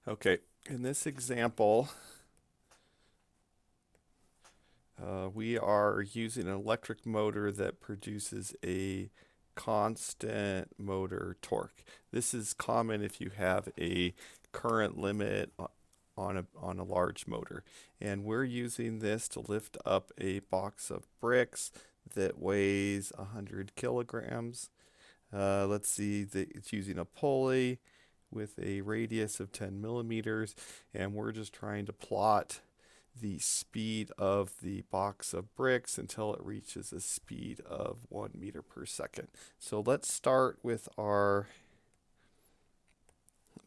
Okay, in this example, we are using an electric motor that produces a constant motor torque. This is common if you have a current limit on a large motor. And we're using this to lift up a box of bricks that weighs 100 kilograms. Let's see, it's using a pulley with a radius of 10 millimeters, and we're just trying to plot the speed of the box of bricks until it reaches a speed of 1 meter per second. So let's start with our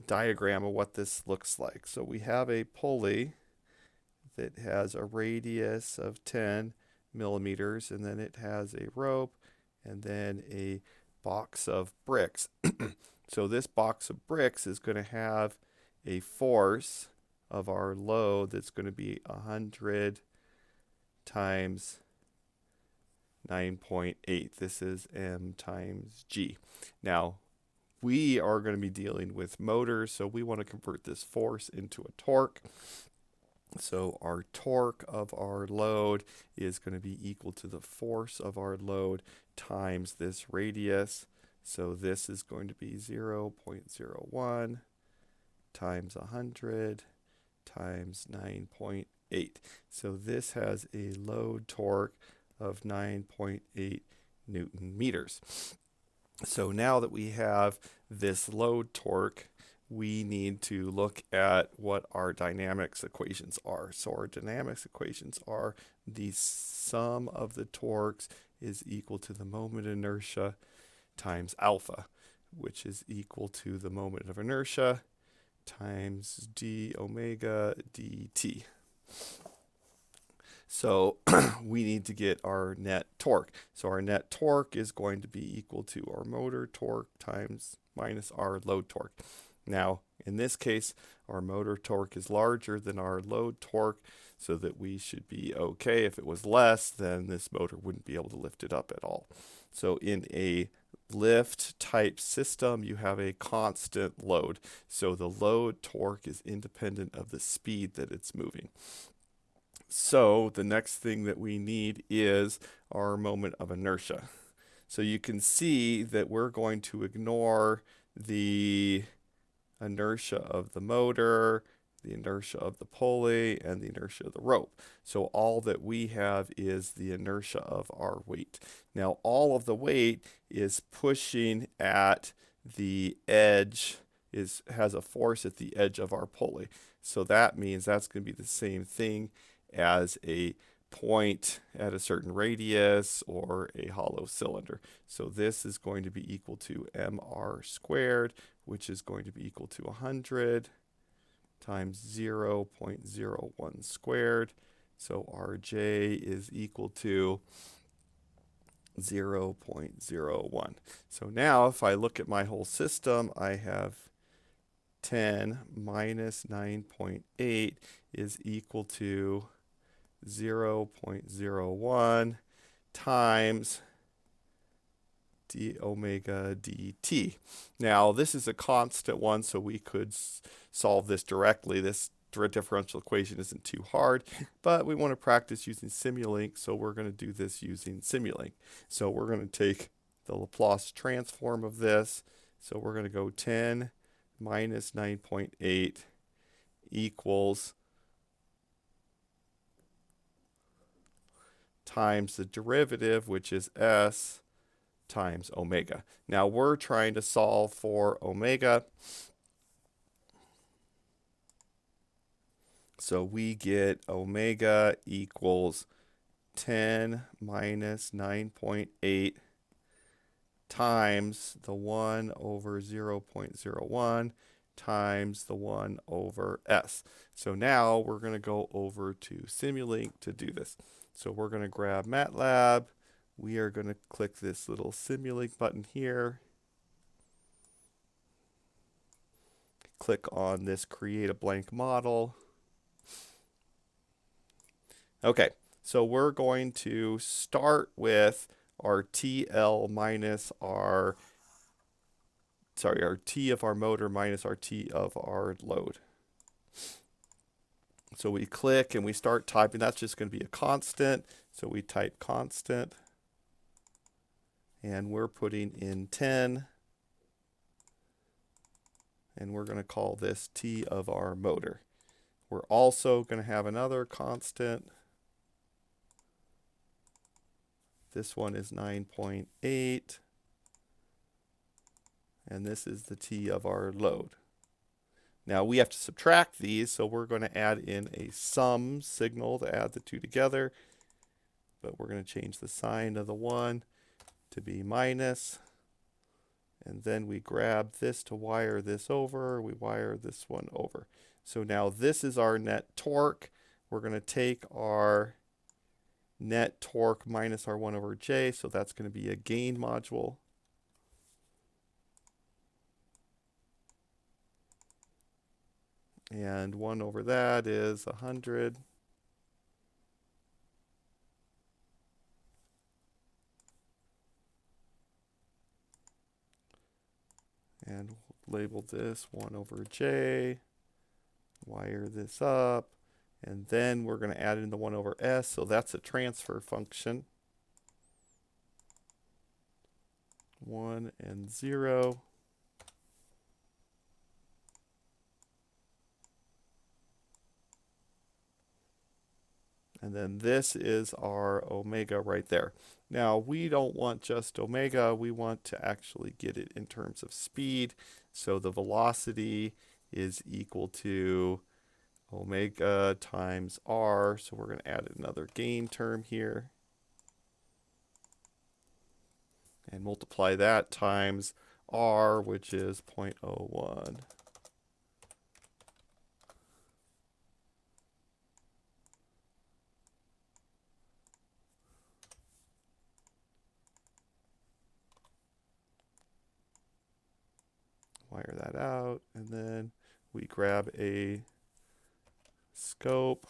diagram of what this looks like. So we have a pulley that has a radius of 10 millimeters, and then it has a rope and then a box of bricks. So this box of bricks is going to have a force of our load that's going to be 100 times 9.8. This is M times G. Now, we are going to be dealing with motors, so we want to convert this force into a torque. So our torque of our load is going to be equal to the force of our load times this radius. So this is going to be 0.01 times 100 times 9.8. So this has a load torque of 9.8 Newton meters. So now that we have this load torque, we need to look at what our dynamics equations are. So our dynamics equations are the sum of the torques is equal to the moment of inertia times alpha, which is equal to the moment of inertia times d omega dt. So we need to get our net torque. So our net torque is going to be equal to our motor torque times minus our load torque. Now, in this case, our motor torque is larger than our load torque, so that we should be okay. If it was less, then this motor wouldn't be able to lift it up at all. So in a lift type system, you have a constant load. So the load torque is independent of the speed that it's moving. So the next thing that we need is our moment of inertia. So you can see that we're going to ignore the inertia of the motor, the inertia of the pulley, and the inertia of the rope. So all that we have is the inertia of our weight. Now all of the weight is pushing at the edge, has a force at the edge of our pulley. So that means that's going to be the same thing as a point at a certain radius or a hollow cylinder. So this is going to be equal to mr squared, which is going to be equal to 100 times 0.01 squared. So Rj is equal to 0.01. So now if I look at my whole system, I have 10 minus 9.8 is equal to 0.01 times d omega dt. Now this is a constant one, so we could solve this directly. This differential equation isn't too hard, but we want to practice using Simulink, so we're going to do this using Simulink. So we're going to take the Laplace transform of this. So we're going to go 10 minus 9.8 equals times the derivative, which is s times omega. Now we're trying to solve for omega. So we get omega equals 10 minus 9.8 times the 1 over 0.01 times the 1 over s. So now we're going to go over to Simulink to do this. So we're going to grab MATLAB. We are going to click this little Simulink button here. Click on this create a blank model. Okay, so we're going to start with our TL minus our T of our motor minus our T of our load. So we click and we start typing. That's just going to be a constant. So we type constant. And we're putting in 10. And we're going to call this T of our motor. We're also going to have another constant. This one is 9.8. And this is the T of our load. Now we have to subtract these, so we're going to add in a sum signal to add the two together. But we're going to change the sign of the 1 to be minus. And then we grab this to wire this over. We wire this one over. So now this is our net torque. We're going to take our net torque minus our 1 over j. So that's going to be a gain module. And 1 over that is 100. And we'll label this 1 over j. Wire this up. And then we're going to add in the 1 over s. So that's a transfer function. 1 and 0. And then this is our omega right there. Now, we don't want just omega. We want to actually get it in terms of speed. So the velocity is equal to omega times r. So we're going to add another gain term here. And multiply that times r, which is 0.01. Wire that out, and then we grab a scope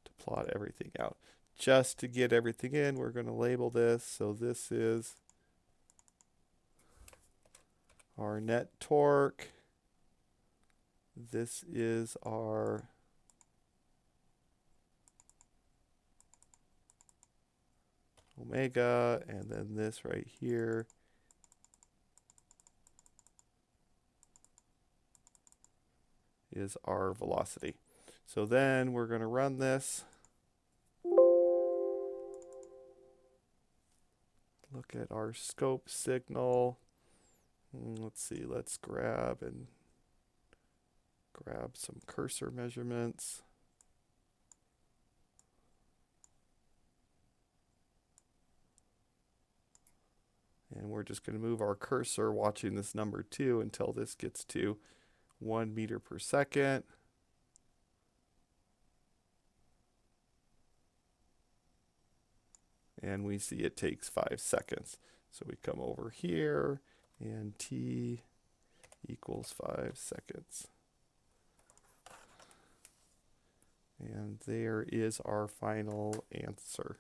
to plot everything out. Just to get everything in, we're going to label this. So this is our net torque. This is our omega, and then this right here is our velocity. So then we're going to run this. Look at our scope signal. Let's see, let's grab some cursor measurements. And we're just going to move our cursor watching this number 2 until this gets to 1 meter per second. And we see it takes 5 seconds. So we come over here and t equals 5 seconds. And there is our final answer.